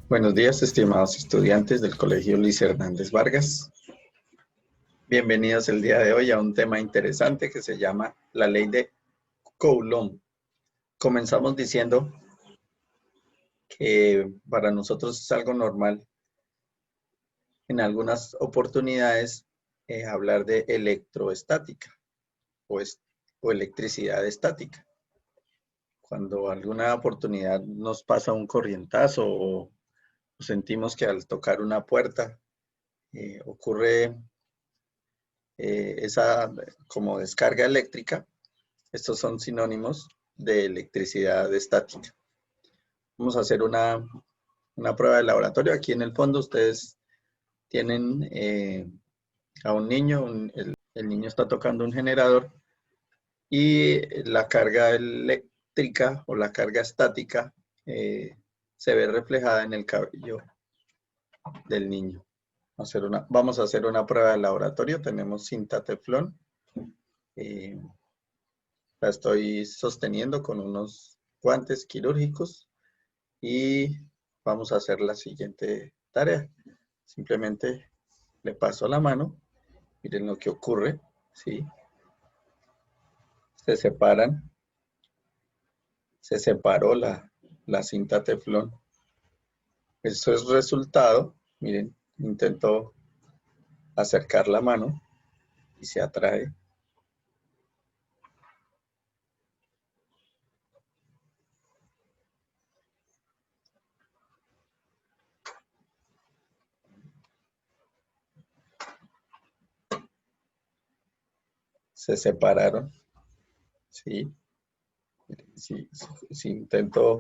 Buenos días, estimados estudiantes del Colegio Luis Hernández Vargas. Bienvenidos el día de hoy a un tema interesante que se llama la ley de Coulomb. Comenzamos diciendo que para nosotros es algo normal en algunas oportunidades hablar de electroestática o, o electricidad estática. Cuando alguna oportunidad nos pasa un corrientazo o sentimos que al tocar una puerta ocurre esa como descarga eléctrica, estos son sinónimos de electricidad estática. Vamos a hacer una prueba de laboratorio. Aquí en el fondo ustedes tienen a un niño, el niño está tocando un generador y la carga eléctrica o la carga estática se ve reflejada en el cabello del niño. Vamos a hacer una prueba de laboratorio. Tenemos cinta teflón. La estoy sosteniendo con unos guantes quirúrgicos y vamos a hacer la siguiente tarea. Simplemente le paso la mano. Miren lo que ocurre, ¿sí? Se separan. Se separó la cinta teflón. Eso es resultado. Miren, intento acercar la mano y se atrae. Se separaron, ¿sí? Si intento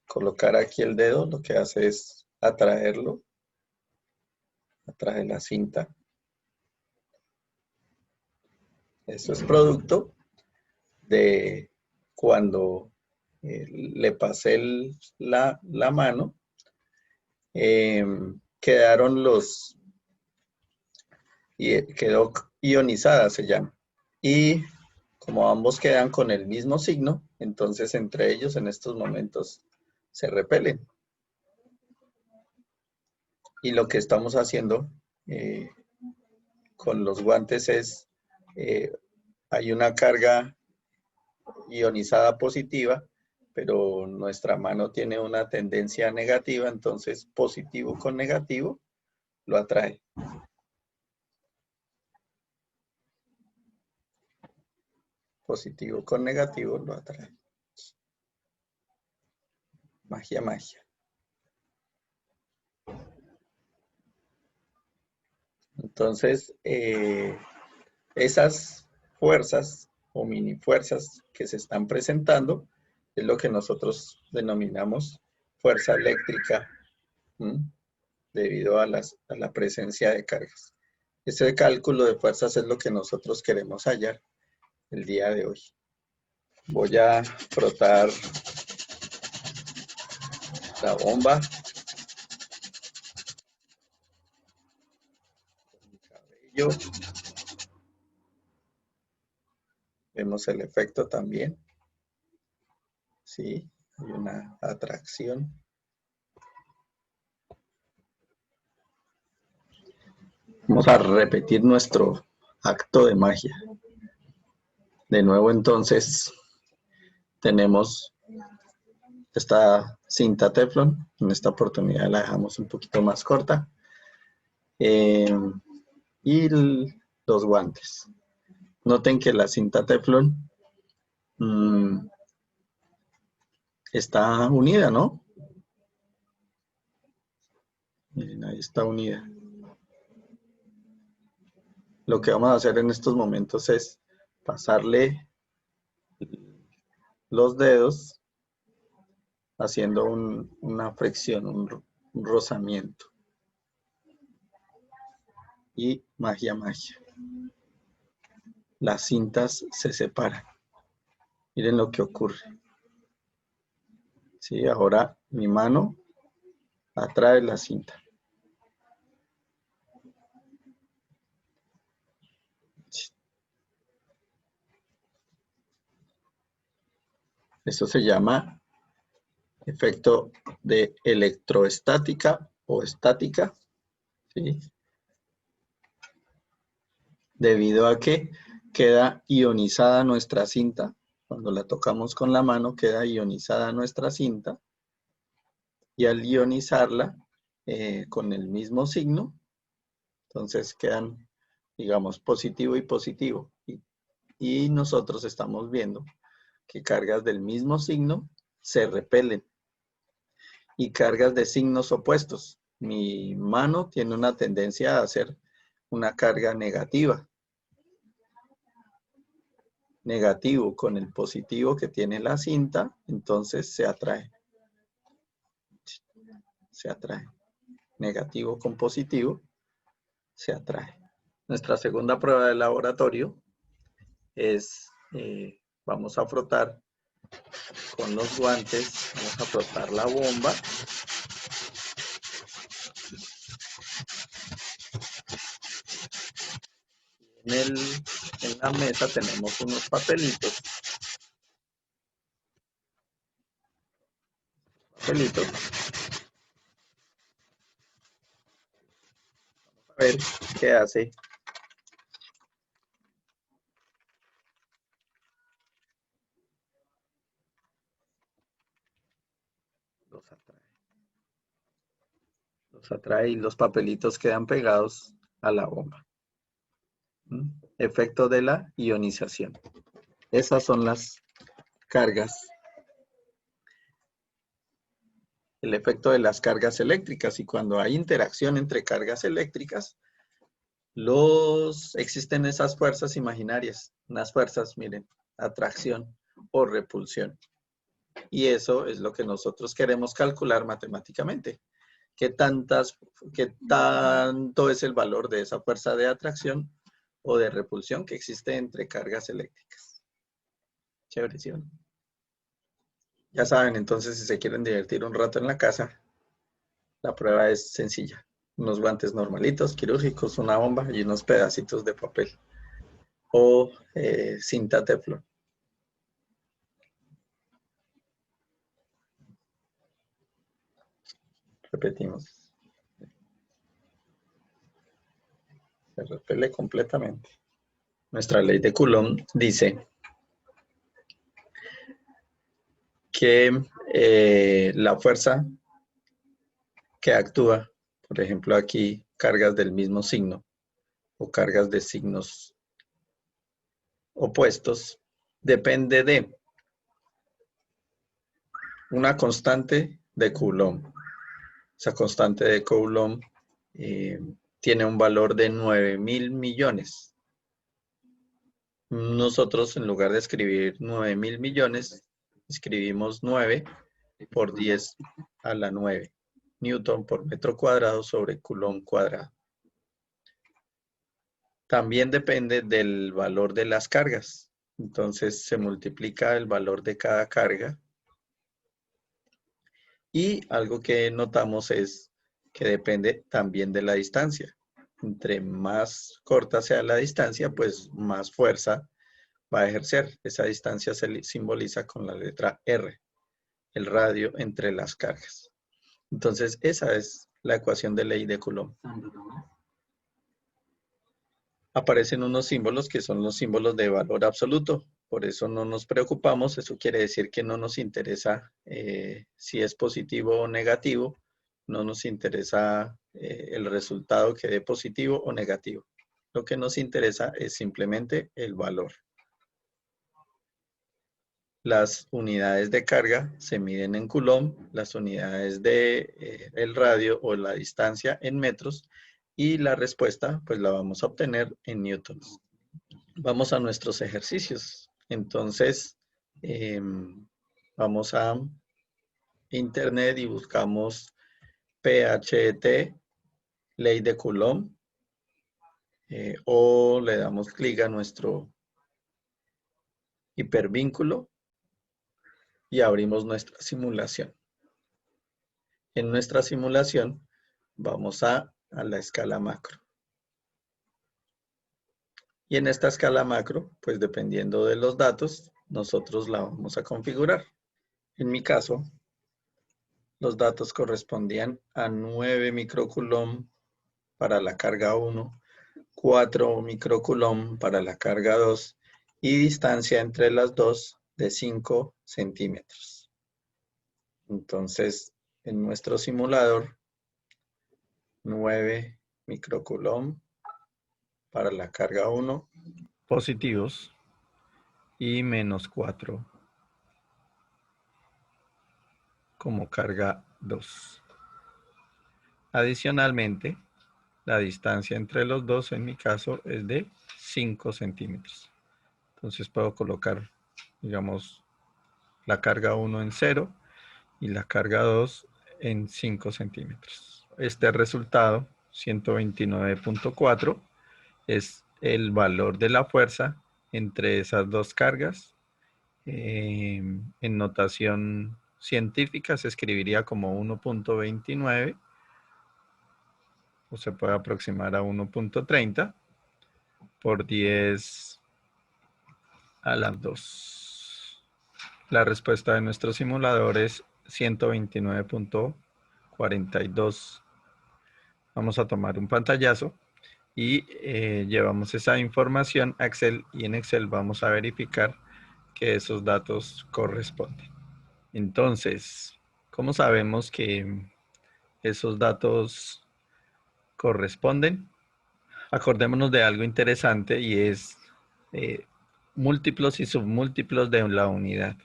colocar aquí el dedo, lo que hace es atraerlo, atrae la cinta. Eso es producto de cuando le pasé la mano, quedaron quedó ionizada, se llama. Y como ambos quedan con el mismo signo, entonces entre ellos en estos momentos se repelen. Y lo que estamos haciendo con los guantes es, hay una carga ionizada positiva, pero nuestra mano tiene una tendencia negativa, entonces positivo con negativo lo atrae. Positivo con negativo lo atrae. Magia, magia. Entonces, esas fuerzas o mini fuerzas que se están presentando es lo que nosotros denominamos fuerza eléctrica, debido a la presencia de cargas. Ese cálculo de fuerzas es lo que nosotros queremos hallar el día de hoy. Voy a frotar la bomba con mi cabello. Vemos el efecto también. Sí, hay una atracción. Vamos a repetir nuestro acto de magia. De nuevo entonces tenemos esta cinta teflón. En esta oportunidad la dejamos un poquito más corta. Y los guantes. Noten que la cinta teflón está unida, ¿no? Miren, ahí está unida. Lo que vamos a hacer en estos momentos es pasarle los dedos haciendo una fricción, un rozamiento. Y magia, magia. Las cintas se separan. Miren lo que ocurre. Sí, ahora mi mano atrae la cinta. Eso se llama efecto de electroestática o estática, ¿sí? Debido a que queda ionizada nuestra cinta. Cuando la tocamos con la mano queda ionizada nuestra cinta y al ionizarla con el mismo signo, entonces quedan, digamos, positivo y positivo. Y nosotros estamos viendo que cargas del mismo signo se repelen y cargas de signos opuestos. Mi mano tiene una tendencia a hacer una carga negativa. Negativo con el positivo que tiene la cinta, entonces se atrae. Se atrae. Negativo con positivo, se atrae. Nuestra segunda prueba de laboratorio es, vamos a frotar con los guantes, vamos a frotar la bomba. En la mesa tenemos unos papelitos. A ver qué hace. Los atrae. Los atrae y los papelitos quedan pegados a la bomba. Efecto de la ionización. Esas son las cargas. El efecto de las cargas eléctricas. Y cuando hay interacción entre cargas eléctricas, existen esas fuerzas imaginarias. Unas fuerzas, miren, atracción o repulsión. Y eso es lo que nosotros queremos calcular matemáticamente. ¿Qué tanto es el valor de esa fuerza de atracción o de repulsión que existe entre cargas eléctricas? Chévere, ¿sí o no? Ya saben, entonces, si se quieren divertir un rato en la casa, la prueba es sencilla. Unos guantes normalitos, quirúrgicos, una bomba y unos pedacitos de papel o cinta teflón. Repetimos. Se repele completamente. Nuestra ley de Coulomb dice que la fuerza que actúa, por ejemplo aquí, cargas del mismo signo o cargas de signos opuestos, depende de una constante de Coulomb. Esa constante de Coulomb tiene un valor de 9.000 millones. Nosotros, en lugar de escribir 9.000 millones, escribimos 9 por 10 a la 9 Newton por metro cuadrado sobre Coulomb cuadrado. También depende del valor de las cargas. Entonces se multiplica el valor de cada carga. Y algo que notamos es que depende también de la distancia. Entre más corta sea la distancia, pues más fuerza va a ejercer. Esa distancia se simboliza con la letra R, el radio entre las cargas. Entonces, esa es la ecuación de ley de Coulomb. Aparecen unos símbolos que son los símbolos de valor absoluto. Por eso no nos preocupamos. Eso quiere decir que no nos interesa si es positivo o negativo. No nos interesa el resultado que dé positivo o negativo. Lo que nos interesa es simplemente el valor. Las unidades de carga se miden en Coulomb, las unidades de el radio o la distancia en metros y la respuesta pues la vamos a obtener en newtons. Vamos a nuestros ejercicios. Entonces vamos a internet y buscamos PHET, ley de Coulomb, o le damos clic a nuestro hipervínculo y abrimos nuestra simulación. En nuestra simulación vamos a la escala macro. Y en esta escala macro, pues dependiendo de los datos, nosotros la vamos a configurar. En mi caso, los datos correspondían a 9 microcoulomb para la carga 1, 4 microcoulomb para la carga 2 y distancia entre las dos de 5 centímetros. Entonces, en nuestro simulador, 9 microcoulomb para la carga 1 positivos y menos 4 como carga 2. Adicionalmente, la distancia entre los dos en mi caso es de 5 centímetros. Entonces puedo colocar, digamos, la carga 1 en 0 y la carga 2 en 5 centímetros. Este resultado, 129.4, es el valor de la fuerza entre esas dos cargas. En notación científica se escribiría como 1.29 o se puede aproximar a 1.30 por 10 a las 2. La respuesta de nuestro simulador es 129.42. Vamos a tomar un pantallazo y llevamos esa información a Excel y en Excel vamos a verificar que esos datos corresponden. Entonces, ¿cómo sabemos que esos datos corresponden? Acordémonos de algo interesante y es múltiplos y submúltiplos de la unidad.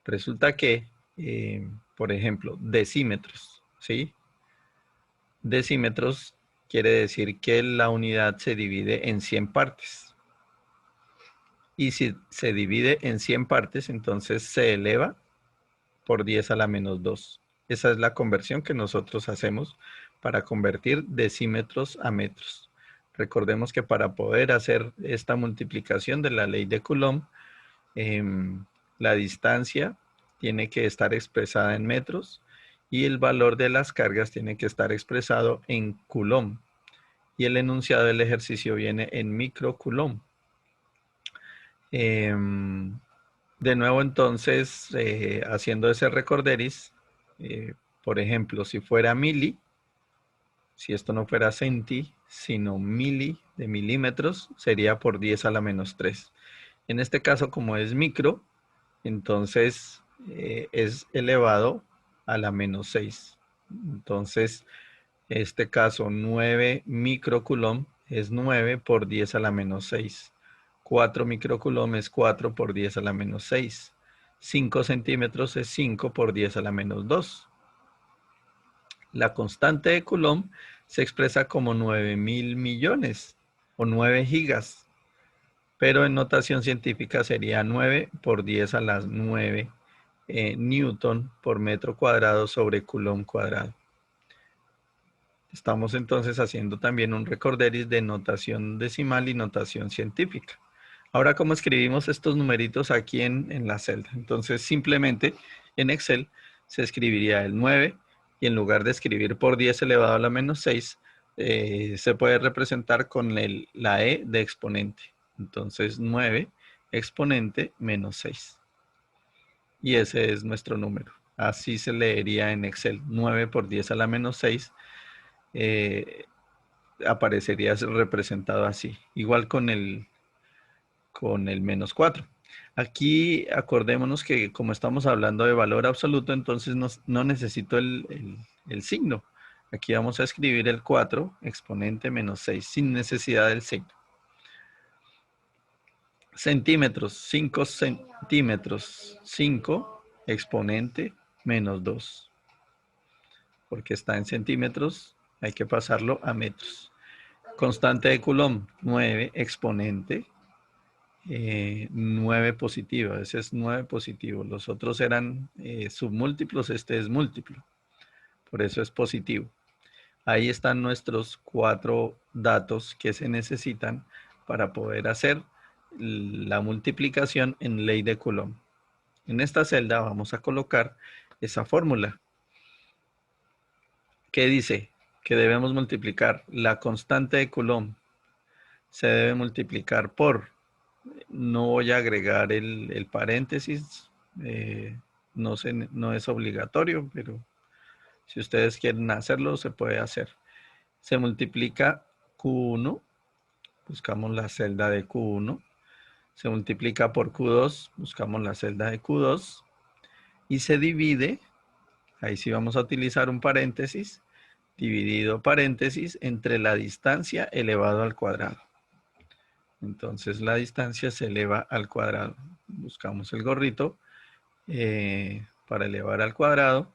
Resulta que, por ejemplo, decímetros, ¿sí? Decímetros quiere decir que la unidad se divide en 100 partes. Y si se divide en 100 partes, entonces se eleva por 10 a la menos 2. Esa es la conversión que nosotros hacemos para convertir decímetros a metros. Recordemos que para poder hacer esta multiplicación de la ley de Coulomb, la distancia tiene que estar expresada en metros y el valor de las cargas tiene que estar expresado en Coulomb. Y el enunciado del ejercicio viene en microcoulomb. De nuevo, entonces, haciendo ese recorderis, por ejemplo, si fuera mili, si esto no fuera centi, sino mili de milímetros, sería por 10 a la menos 3. En este caso, como es micro, entonces es elevado a la menos 6. Entonces, este caso, 9 microcoulomb es 9 por 10 a la menos 6. 4 microcoulomb es 4 por 10 a la menos 6. 5 centímetros es 5 por 10 a la menos 2. La constante de Coulomb se expresa como 9.000 millones o 9 gigas, pero en notación científica sería 9 por 10 a las 9 newton por metro cuadrado sobre Coulomb cuadrado. Estamos entonces haciendo también un recorderis de notación decimal y notación científica. Ahora, ¿cómo escribimos estos numeritos aquí en la celda? Entonces, simplemente en Excel se escribiría el 9 y en lugar de escribir por 10 elevado a la menos 6, se puede representar con la E de exponente. Entonces, 9 exponente menos 6. Y ese es nuestro número. Así se leería en Excel. 9 por 10 a la menos 6 aparecería representado así. Igual con el menos 4. Aquí acordémonos que como estamos hablando de valor absoluto, entonces no necesito el signo. Aquí vamos a escribir el 4 exponente menos 6 sin necesidad del signo. Centímetros, 5 centímetros, 5 exponente menos 2. Porque está en centímetros, hay que pasarlo a metros. Constante de Coulomb, 9 exponente 9 positivo, ese es 9 positivo. Los otros eran submúltiplos, este es múltiplo. Por eso es positivo. Ahí están nuestros 4 datos que se necesitan para poder hacer la multiplicación en ley de Coulomb. En esta celda vamos a colocar esa fórmula que dice que debemos multiplicar la constante de Coulomb. Se debe multiplicar por, no voy a agregar el paréntesis, no es obligatorio, pero si ustedes quieren hacerlo, se puede hacer. Se multiplica Q1, buscamos la celda de Q1, se multiplica por Q2, buscamos la celda de Q2, y se divide, ahí sí vamos a utilizar un paréntesis, dividido paréntesis entre la distancia elevado al cuadrado. Entonces la distancia se eleva al cuadrado. Buscamos el gorrito para elevar al cuadrado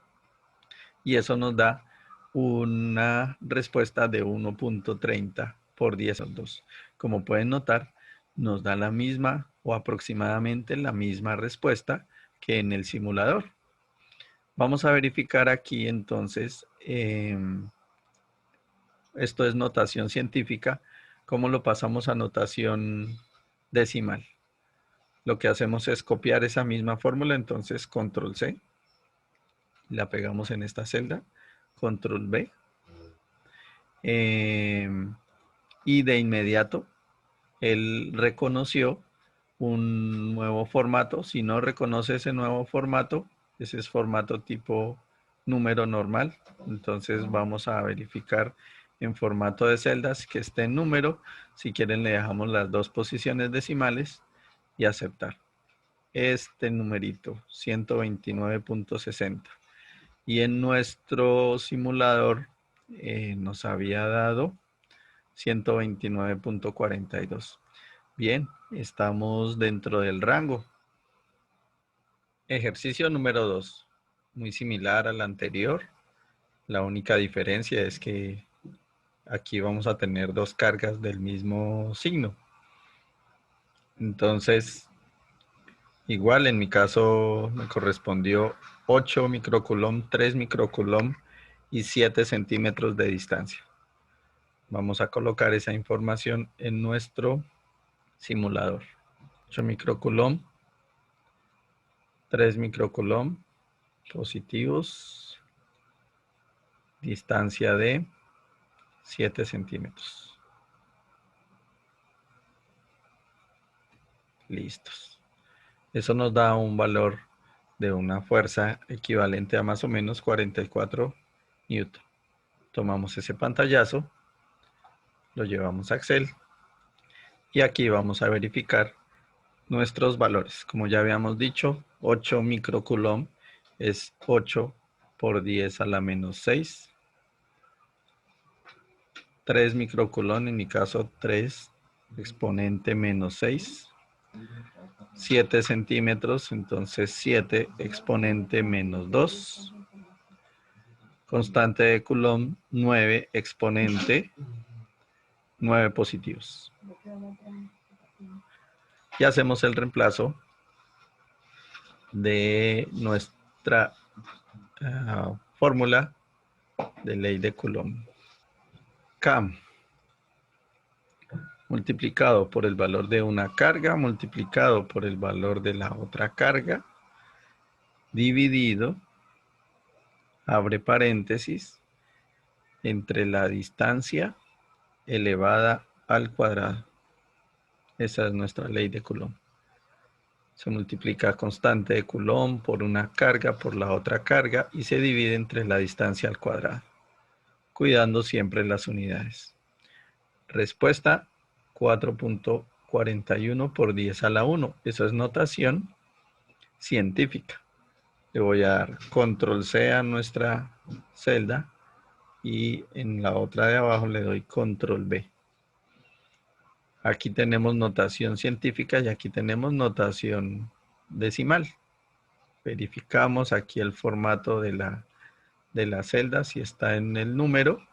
y eso nos da una respuesta de 1.30 por 10 al 2. Como pueden notar, nos da la misma o aproximadamente la misma respuesta que en el simulador. Vamos a verificar aquí entonces, esto es notación científica, cómo lo pasamos a notación decimal. Lo que hacemos es copiar esa misma fórmula, entonces control C, la pegamos en esta celda, control V, y de inmediato él reconoció un nuevo formato. Si no reconoce ese nuevo formato, ese es formato tipo número normal, entonces vamos a verificar en formato de celdas que esté en número. Si quieren le dejamos las dos posiciones decimales y aceptar. Este numerito, 129.60. Y en nuestro simulador nos había dado 129.42. Bien, estamos dentro del rango. Ejercicio número 2. Muy similar al anterior. La única diferencia es que aquí vamos a tener dos cargas del mismo signo. Entonces, igual en mi caso me correspondió 8 microcoulomb, 3 microcoulomb y 7 centímetros de distancia. Vamos a colocar esa información en nuestro simulador. 8 microcoulomb, 3 microcoulomb positivos, distancia de 7 centímetros. Listos. Eso nos da un valor de una fuerza equivalente a más o menos 44 newton. Tomamos ese pantallazo, lo llevamos a Excel y aquí vamos a verificar nuestros valores. Como ya habíamos dicho, 8 microcoulomb es 8 por 10 a la menos 6. 3 microcoulomb, en mi caso 3 exponente menos 6. 7 centímetros, entonces 7 exponente menos 2. Constante de Coulomb, 9 exponente, 9 positivos. Y hacemos el reemplazo de nuestra fórmula de ley de Coulomb. K multiplicado por el valor de una carga, multiplicado por el valor de la otra carga, dividido, abre paréntesis, entre la distancia elevada al cuadrado. Esa es nuestra ley de Coulomb. Se multiplica constante de Coulomb por una carga por la otra carga y se divide entre la distancia al cuadrado, cuidando siempre las unidades. Respuesta 4.41 por 10 a la 1. Eso es notación científica. Le voy a dar control C a nuestra celda y en la otra de abajo le doy control V. Aquí tenemos notación científica y aquí tenemos notación decimal. Verificamos aquí el formato de la celda, si está en el número,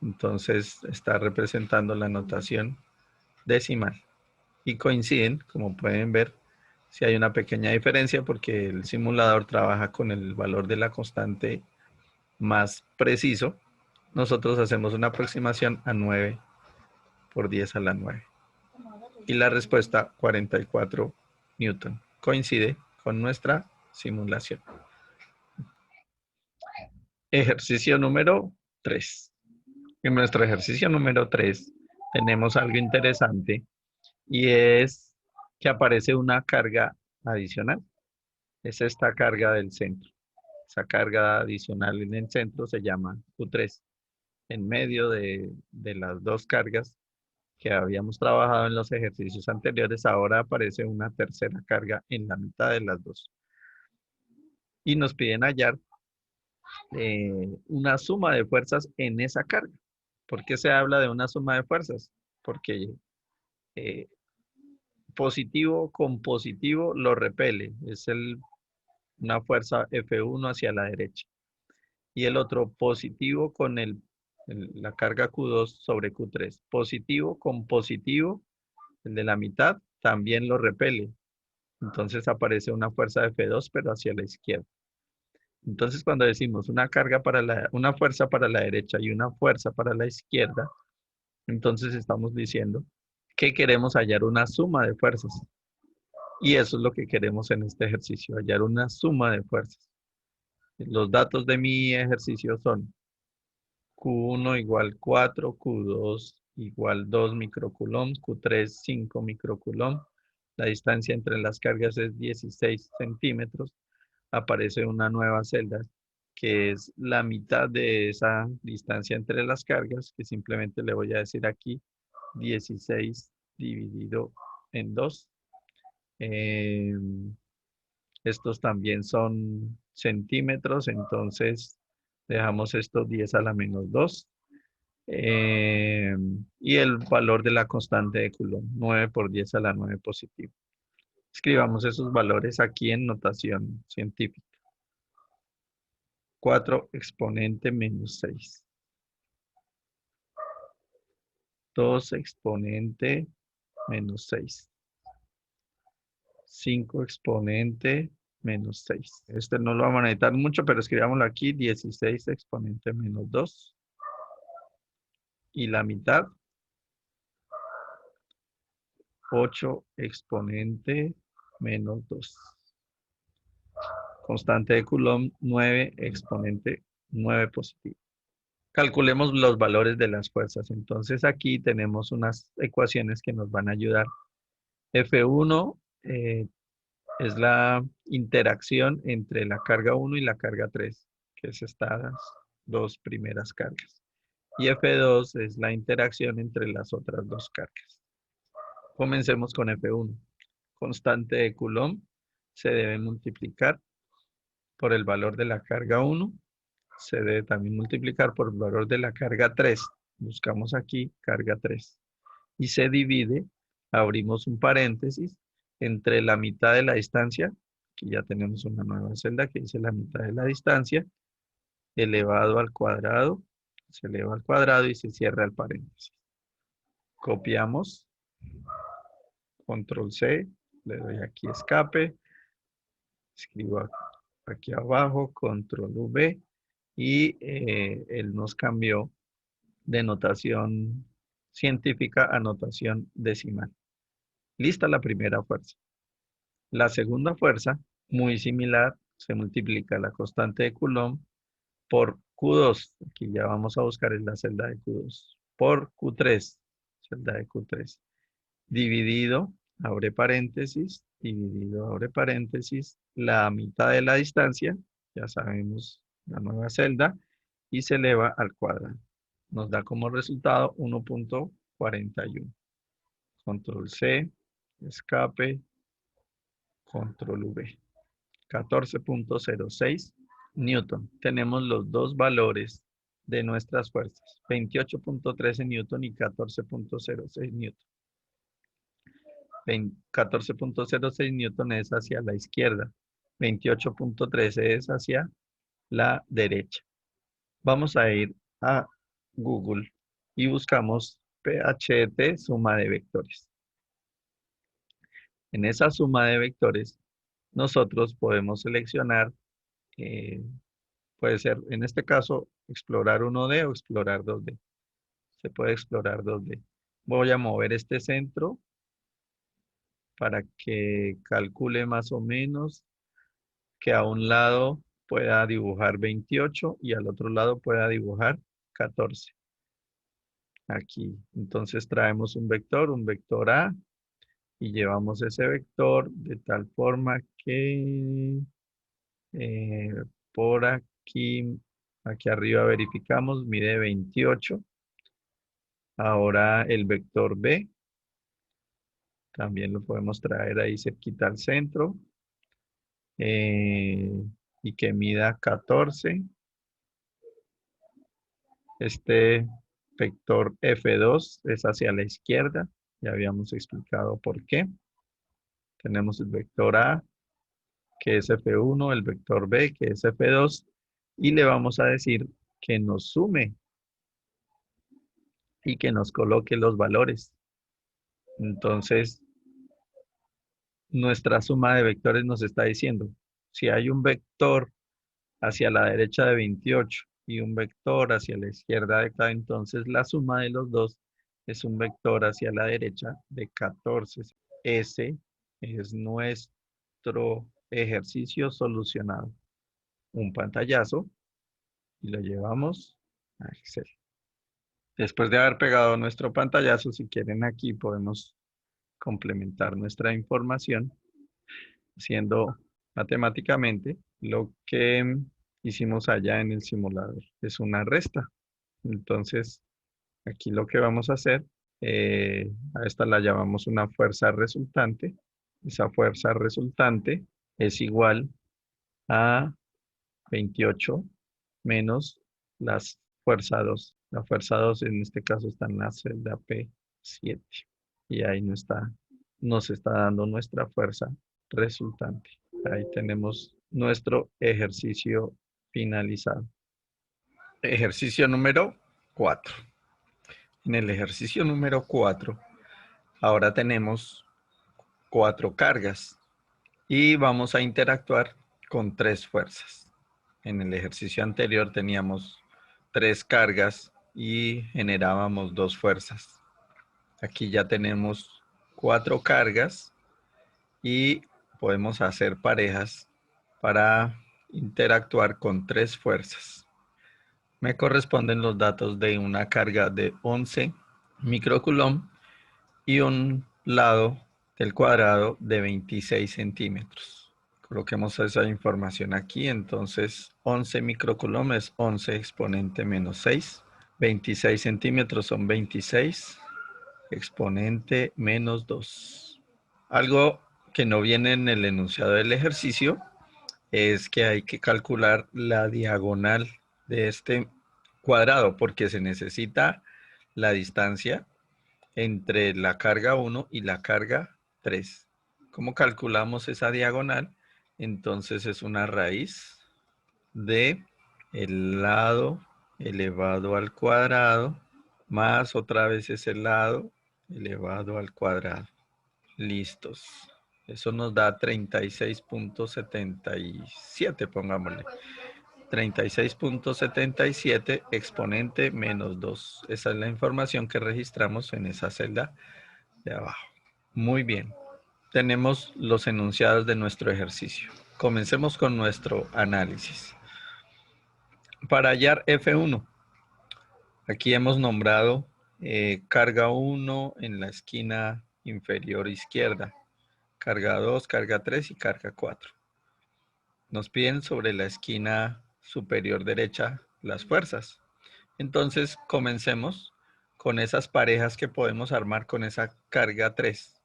entonces está representando la notación decimal. Y coinciden, como pueden ver, si hay una pequeña diferencia porque el simulador trabaja con el valor de la constante más preciso. Nosotros hacemos una aproximación a 9 por 10 a la 9. Y la respuesta 44 newton. Coincide con nuestra simulación. Ejercicio número 3. En nuestro ejercicio número 3 tenemos algo interesante y es que aparece una carga adicional. Es esta carga del centro. Esa carga adicional en el centro se llama Q3. En medio de las dos cargas que habíamos trabajado en los ejercicios anteriores, ahora aparece una tercera carga en la mitad de las dos. Y nos piden hallar una suma de fuerzas en esa carga. ¿Por qué se habla de una suma de fuerzas? Porque eh, positivo con positivo lo repele. Es una fuerza F1 hacia la derecha. Y el otro positivo con la carga Q2 sobre Q3. Positivo con positivo, el de la mitad, también lo repele. Entonces aparece una fuerza F2, pero hacia la izquierda. Entonces, cuando decimos una fuerza para la derecha y una fuerza para la izquierda, entonces estamos diciendo que queremos hallar una suma de fuerzas. Y eso es lo que queremos en este ejercicio, hallar una suma de fuerzas. Los datos de mi ejercicio son Q1 igual 4, Q2 igual 2 microcoulombs, Q3 5 microcoulombs. La distancia entre las cargas es 16 centímetros. Aparece una nueva celda que es la mitad de esa distancia entre las cargas, que simplemente le voy a decir aquí 16 dividido en 2. Estos también son centímetros, entonces dejamos esto 10 a la menos 2. Y el valor de la constante de Coulomb, 9 por 10 a la 9 positivo. Escribamos esos valores aquí en notación científica. 4 exponente menos 6. 2 exponente menos 6. 5 exponente menos 6. Este no lo vamos a necesitar mucho, pero escribámoslo aquí. 16 exponente menos 2. Y la mitad. 8 exponente menos 2. Constante de Coulomb, 9 exponente 9 positivo. Calculemos los valores de las fuerzas. Entonces aquí tenemos unas ecuaciones que nos van a ayudar. F1 es la interacción entre la carga 1 y la carga 3, que es estas dos primeras cargas. Y F2 es la interacción entre las otras dos cargas. Comencemos con F1. Constante de Coulomb se debe multiplicar por el valor de la carga 1. Se debe también multiplicar por el valor de la carga 3. Buscamos aquí carga 3. Y se divide, abrimos un paréntesis, entre la mitad de la distancia, aquí ya tenemos una nueva celda que dice la mitad de la distancia, elevado al cuadrado, se eleva al cuadrado y se cierra el paréntesis. Copiamos, control C, le doy aquí escape, escribo aquí abajo, control V, y él nos cambió de notación científica a notación decimal. Lista la primera fuerza. La segunda fuerza, muy similar, se multiplica la constante de Coulomb por Q2. Aquí ya vamos a buscar en la celda de Q2. Por Q3, celda de Q3. Dividido, abre paréntesis, dividido, abre paréntesis, la mitad de la distancia, ya sabemos la nueva celda, y se eleva al cuadrado. Nos da como resultado 1.41. Control C, escape, control V. 14.06 Newton. Tenemos los dos valores de nuestras fuerzas. 28.13 Newton y 14.06 Newton. 14.06 Newton es hacia la izquierda. 28.13 es hacia la derecha. Vamos a ir a Google y buscamos PHT, suma de vectores. En esa suma de vectores, nosotros podemos seleccionar, puede ser, en este caso, explorar 1D o explorar 2D. Se puede explorar 2D. Voy a mover este centro para que calcule más o menos que a un lado pueda dibujar 28 y al otro lado pueda dibujar 14. Aquí. Entonces traemos un vector A y llevamos ese vector de tal forma que por aquí arriba verificamos, mide 28. Ahora el vector B, también lo podemos traer ahí cerquita al centro, eh, y que mida 14. Este vector F2 es hacia la izquierda, ya habíamos explicado por qué. Tenemos el vector A, que es F1, el vector B, que es F2, y le vamos a decir que nos sume y que nos coloque los valores. Entonces, nuestra suma de vectores nos está diciendo, si hay un vector hacia la derecha de 28 y un vector hacia la izquierda de acá, entonces la suma de los dos es un vector hacia la derecha de 14. Ese es nuestro ejercicio solucionado. Un pantallazo y lo llevamos a Excel. Después de haber pegado nuestro pantallazo, si quieren aquí podemos complementar nuestra información haciendo matemáticamente lo que hicimos allá en el simulador. Es una resta. Entonces, aquí lo que vamos a hacer, a esta la llamamos una fuerza resultante. Esa fuerza resultante es igual a 28 menos las fuerza 2. La fuerza 2 en este caso está en la celda P7. Y ahí nos está dando nuestra fuerza resultante. Ahí tenemos nuestro ejercicio finalizado. Ejercicio número 4. En el ejercicio número 4, ahora tenemos 4 cargas y vamos a interactuar con 3 fuerzas. En el ejercicio anterior teníamos 3 cargas y generábamos 2 fuerzas. Aquí ya tenemos 4 cargas y podemos hacer parejas para interactuar con 3 fuerzas. Me corresponden los datos de una carga de 11 microcoulomb y un lado del cuadrado de 26 centímetros. Coloquemos esa información aquí. Entonces, 11 microcoulomb es 11 exponente menos 6. 26 centímetros son 26 exponente menos 2. Algo que no viene en el enunciado del ejercicio es que hay que calcular la diagonal de este cuadrado porque se necesita la distancia entre la carga 1 y la carga 3. ¿Cómo calculamos esa diagonal? Entonces es una raíz de el lado elevado al cuadrado más otra vez ese lado elevado al cuadrado. Listos. Eso nos da 36.77, pongámosle. 36.77 exponente menos 2. Esa es la información que registramos en esa celda de abajo. Muy bien. Tenemos los enunciados de nuestro ejercicio. Comencemos con nuestro análisis. Para hallar F1, aquí hemos nombrado carga 1 en la esquina inferior izquierda, carga 2, carga 3 y carga 4. Nos piden sobre la esquina superior derecha las fuerzas. Entonces, comencemos con esas parejas que podemos armar con esa carga 3.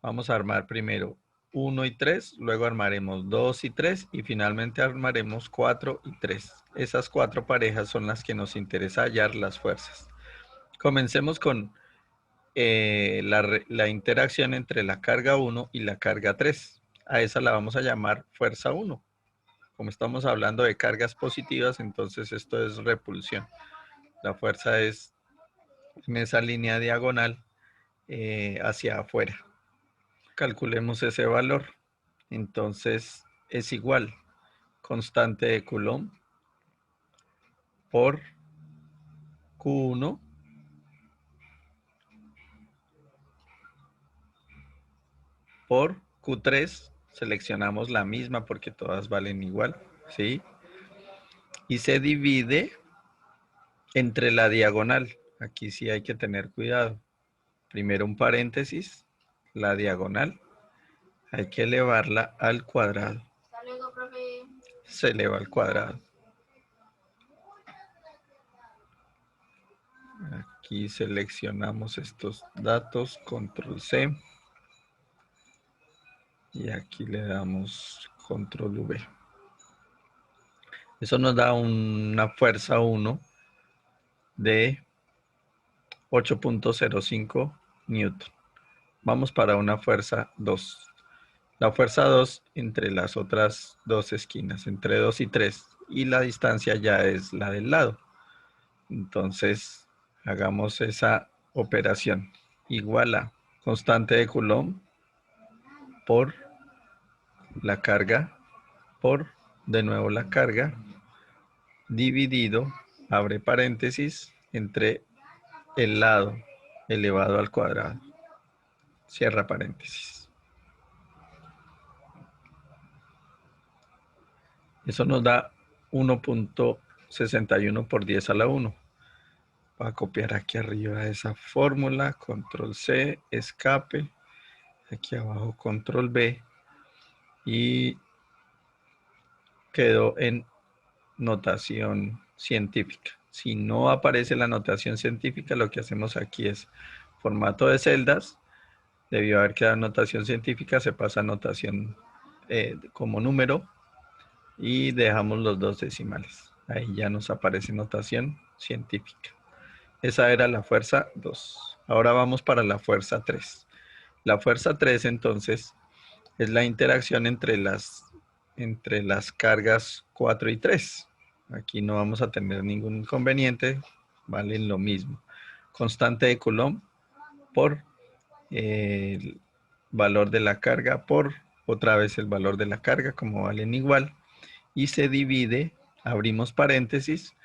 Vamos a armar primero 1 y 3, luego armaremos 2 y 3 y finalmente armaremos 4 y 3. Esas 4 parejas son las que nos interesa hallar las fuerzas. Comencemos con la interacción entre la carga 1 y la carga 3. A esa la vamos a llamar fuerza 1. Como estamos hablando de cargas positivas, entonces esto es repulsión. La fuerza es en esa línea diagonal hacia afuera. Calculemos ese valor. Entonces es igual constante de Coulomb por Q1 por Q3. Seleccionamos la misma porque todas valen igual, ¿sí? Y se divide entre la diagonal. Aquí sí hay que tener cuidado. Primero un paréntesis la diagonal, hay que elevarla al cuadrado. Hasta luego, profe. Se eleva al cuadrado. Aquí seleccionamos estos datos, control C. Y aquí le damos control V. Eso nos da una fuerza 1 de 8.05 newton. Vamos para una fuerza 2. La fuerza 2 entre las otras dos esquinas, entre 2 y 3. Y la distancia ya es la del lado. Entonces, hagamos esa operación. Igual a constante de Coulomb por la carga, por de nuevo la carga, dividido, abre paréntesis, entre el lado elevado al cuadrado. Cierra paréntesis. Eso nos da 1.61 por 10 a la 1. Voy a copiar aquí arriba esa fórmula, control C, escape, aquí abajo control B, y quedó en notación científica. Si no aparece la notación científica, lo que hacemos aquí es formato de celdas. Debió haber quedado notación científica, se pasa a notación como número y dejamos los dos decimales. Ahí ya nos aparece notación científica. Esa era la fuerza 2. Ahora vamos para la fuerza 3. La fuerza 3 entonces es la interacción entre las cargas 4 y 3. Aquí no vamos a tener ningún inconveniente, valen lo mismo. Constante de Coulomb por el valor de la carga por otra vez el valor de la carga, como valen igual, y se divide, abrimos paréntesis,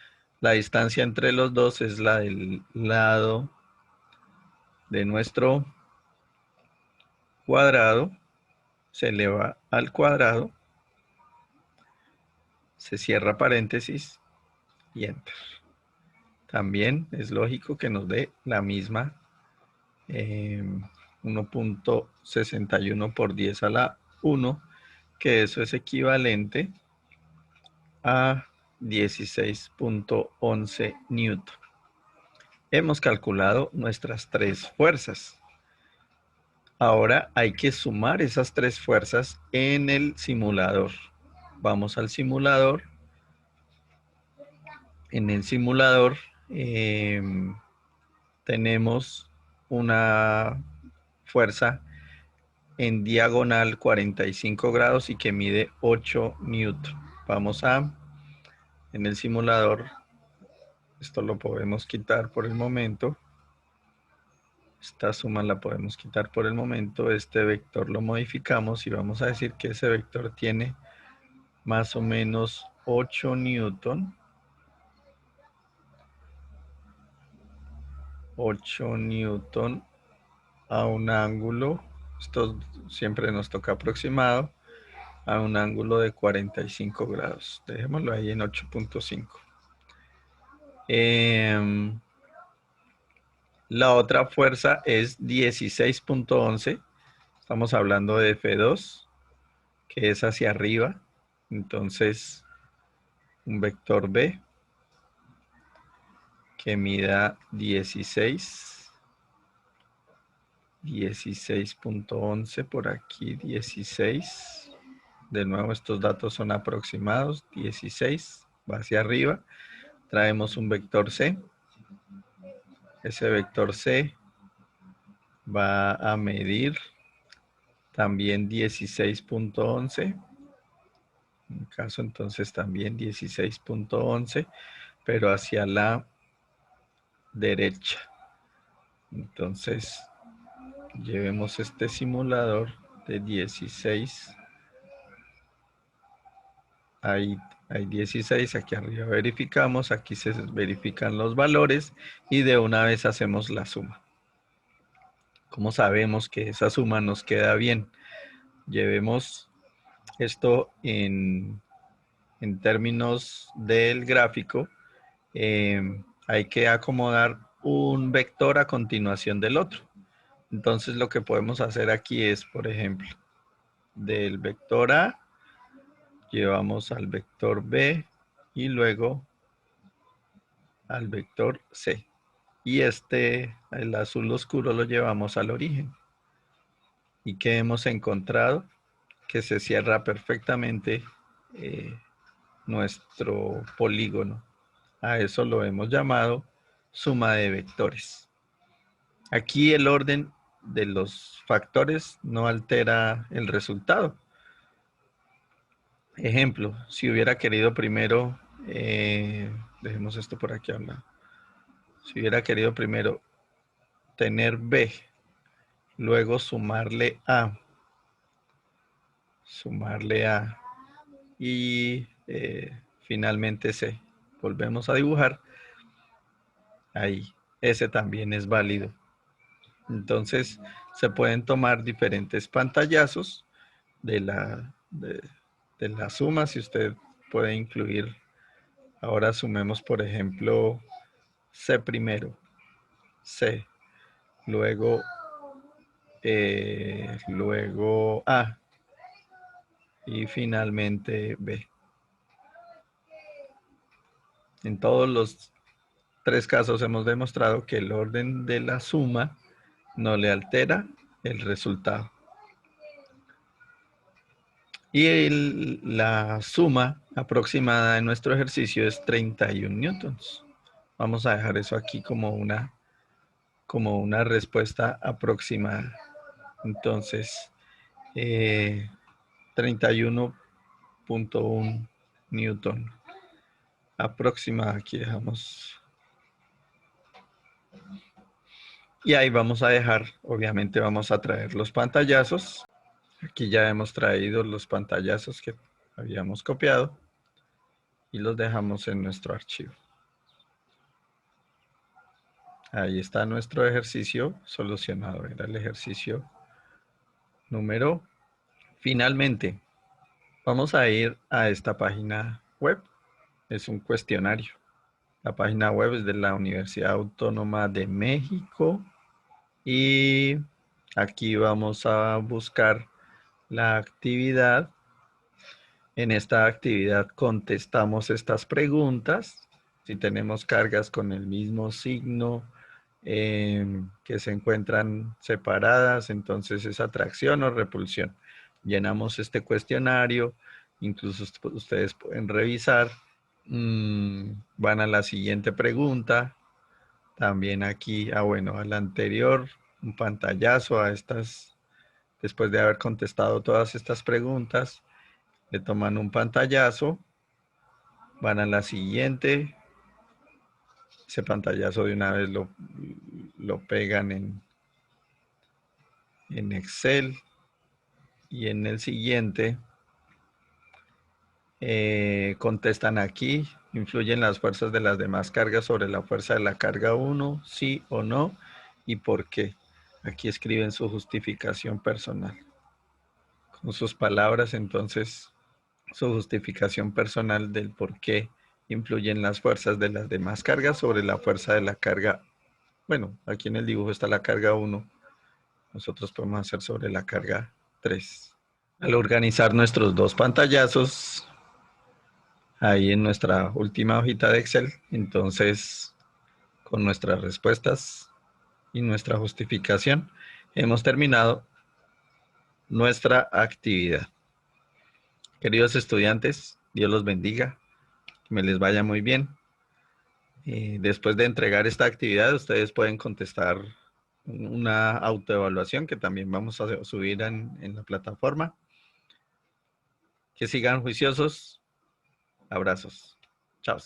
la distancia entre los dos es la del lado de nuestro cuadrado, se eleva al cuadrado, se cierra paréntesis y enter. También es lógico que nos dé la misma 1.61 por 10 a la 1, que eso es equivalente a 16.11 newton. Hemos calculado nuestras tres fuerzas. Ahora hay que sumar esas tres fuerzas en el simulador. Vamos al simulador. En el simulador tenemos una fuerza en diagonal 45 grados y que mide 8 newton. Vamos a, en el simulador, esto lo podemos quitar por el momento. Esta suma la podemos quitar por el momento. Este vector lo modificamos y vamos a decir que ese vector tiene más o menos 8 newton. 8 newton a un ángulo, esto siempre nos toca aproximado, a un ángulo de 45 grados. Dejémoslo ahí en 8.5. La otra fuerza es 16.11. Estamos hablando de F2, que es hacia arriba. Entonces, un vector B que mida 16.11 por aquí, 16. De nuevo, estos datos son aproximados. 16 va hacia arriba. Traemos un vector C. Ese vector C va a medir también 16.11. En caso entonces también 16.11, pero hacia la derecha. Entonces, llevemos este simulador de 16. Hay 16, aquí arriba verificamos, aquí se verifican los valores y de una vez hacemos la suma. ¿Cómo sabemos que esa suma nos queda bien? Llevemos esto en términos del gráfico. Hay que acomodar un vector a continuación del otro. Entonces lo que podemos hacer aquí es, por ejemplo, del vector A llevamos al vector B y luego al vector C. Y el azul oscuro, lo llevamos al origen. ¿Y qué hemos encontrado? Que se cierra perfectamente nuestro polígono. A eso lo hemos llamado suma de vectores. Aquí el orden de los factores no altera el resultado. Ejemplo, si hubiera querido primero, dejemos esto por aquí a un lado. Si hubiera querido primero tener B, luego sumarle A y finalmente C. Volvemos a dibujar. Ahí, ese también es válido. Entonces, se pueden tomar diferentes pantallazos de la suma. Si usted puede incluir, ahora sumemos, por ejemplo, C primero, C, luego A y finalmente B. En todos los 3 casos hemos demostrado que el orden de la suma no le altera el resultado. Y la suma aproximada de nuestro ejercicio es 31 newtons. Vamos a dejar eso aquí como una respuesta aproximada. Entonces, 31.1 newton aproximada. Aquí dejamos. Y ahí vamos a dejar, obviamente vamos a traer los pantallazos. Aquí ya hemos traído los pantallazos que habíamos copiado y los dejamos en nuestro archivo. Ahí está nuestro ejercicio solucionado. Era el ejercicio número. Finalmente, vamos a ir a esta página web. Es un cuestionario. La página web es de la Universidad Autónoma de México. Y aquí vamos a buscar la actividad. En esta actividad contestamos estas preguntas. Si tenemos cargas con el mismo signo que se encuentran separadas, entonces es atracción o repulsión. Llenamos este cuestionario, incluso ustedes pueden revisar. Van a la siguiente pregunta. También aquí, bueno, a la anterior, un pantallazo a estas, después de haber contestado todas estas preguntas, le toman un pantallazo, van a la siguiente, ese pantallazo de una vez lo pegan en Excel y en el siguiente contestan aquí, influyen las fuerzas de las demás cargas sobre la fuerza de la carga 1, sí o no, y por qué. Aquí escriben su justificación personal. Con sus palabras, entonces, su justificación personal del por qué influyen las fuerzas de las demás cargas sobre la fuerza de la carga. Bueno, aquí en el dibujo está la carga 1. Nosotros podemos hacer sobre la carga 3. Al organizar nuestros dos pantallazos, ahí en nuestra última hojita de Excel, entonces, con nuestras respuestas y nuestra justificación, hemos terminado nuestra actividad. Queridos estudiantes, Dios los bendiga, que me les vaya muy bien. Después de entregar esta actividad, ustedes pueden contestar una autoevaluación que también vamos a subir en la plataforma. Que sigan juiciosos. Abrazos. Chao.